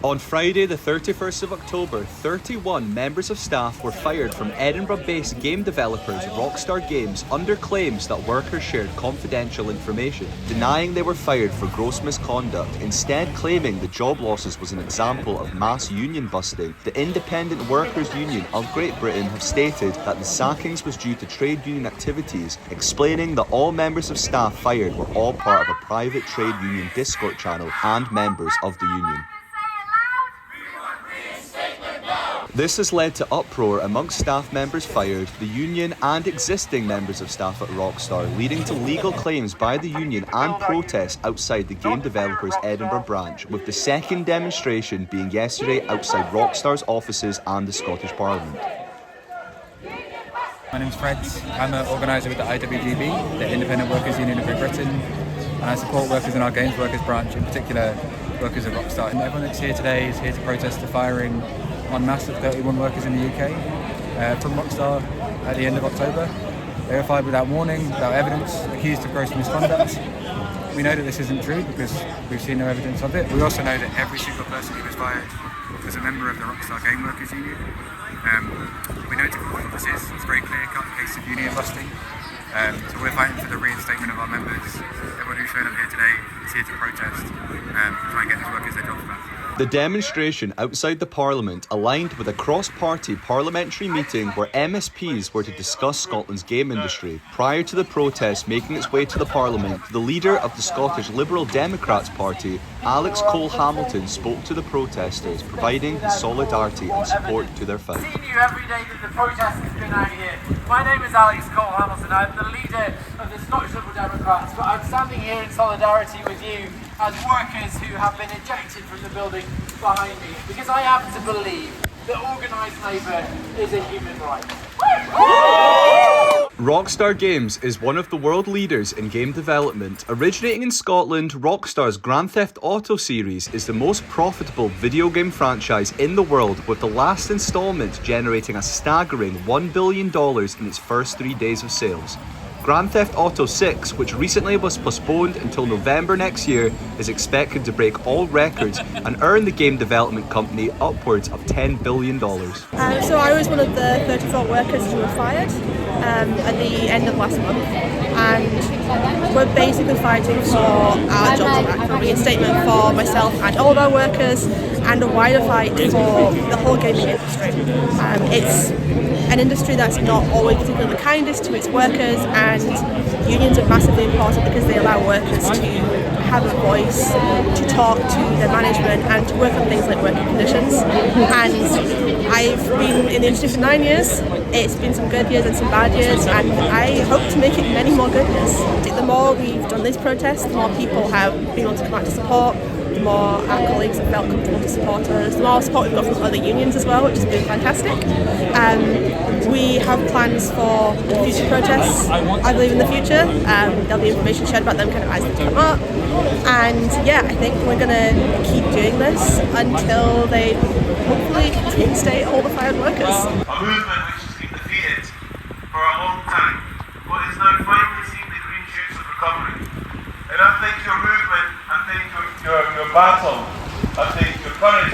On Friday the 31st of October, 31 members of staff were fired from Edinburgh-based game developers Rockstar Games under claims that workers shared confidential information, denying they were fired for gross misconduct, instead claiming the job losses was an example of mass union busting. The Independent Workers' Union of Great Britain have stated that the sackings was due to trade union activities, explaining that all members of staff fired were all part of a private trade union Discord channel and members of the union. This has led to uproar amongst staff members fired, the union and existing members of staff at Rockstar, leading to legal claims by the union and protests outside the game developers Edinburgh branch, with the second demonstration being yesterday outside Rockstar's offices and the Scottish Parliament. My name's Fred. I'm an organiser with the IWGB, the Independent Workers' Union of Great Britain, and I support workers in our games workers branch, in particular workers at Rockstar. And everyone that's here today is here to protest the firing en masse of 31 workers in the UK from Rockstar at the end of October. They were fired without warning, without evidence, accused of gross misconduct. We know that this isn't true because we've seen no evidence of it. We also know that every single person who was fired was a member of the Rockstar Game Workers Union. We know what this is. It's a very clear-cut case of union busting. So we're fighting for the reinstatement of our members. Everyone who's shown up here today is here to protest and try and get these workers their jobs back. The demonstration outside the Parliament aligned with a cross-party parliamentary meeting where MSPs were to discuss Scotland's game industry. Prior to the protest making its way to the Parliament, the leader of the Scottish Liberal Democrats Party, Alex Cole-Hamilton, spoke to the protesters, providing his solidarity and support to their fight. I've seen you every day that the protest has been out here. My name is Alex Cole-Hamilton. I'm the leader of the Scottish Liberal Democrats, but I'm standing here in solidarity with you as workers who have been ejected from the building behind me, because I happen to believe that organised labour is a human right. Rockstar Games is one of the world leaders in game development. Originating in Scotland, Rockstar's Grand Theft Auto series is the most profitable video game franchise in the world, with the last instalment generating a staggering $1 billion in its first 3 days of sales. Grand Theft Auto 6, which recently was postponed until November next year, is expected to break all records and earn the game development company upwards of $10 billion. So I was one of the 34 workers who were fired at the end of last month, and we're basically fighting for our jobs back, for reinstatement for myself and all of our workers, and a wider fight for the whole gaming industry. It's an industry that's not always particularly the kindest to its workers, and unions are massively important because they allow workers to have a voice, to talk to their management and to work on things like working conditions. And I've been in the industry for 9 years. It's been some good years and some bad years, and I hope to make it many more good years. The more we've done this protest, the more people have been able to come out to support, the more our colleagues have felt comfortable to support us, the more support we've got from other unions as well, which has been fantastic. We have plans for future protests, I believe, in the future. There'll be information shared about them kind of as they come up. And yeah, I think we're going to keep doing this until they hopefully reinstate all the fired workers. A movement which has been defeated for a long time, but is now finally seeing the green shoots of recovery. And I think your movement, I think your battle, I think your courage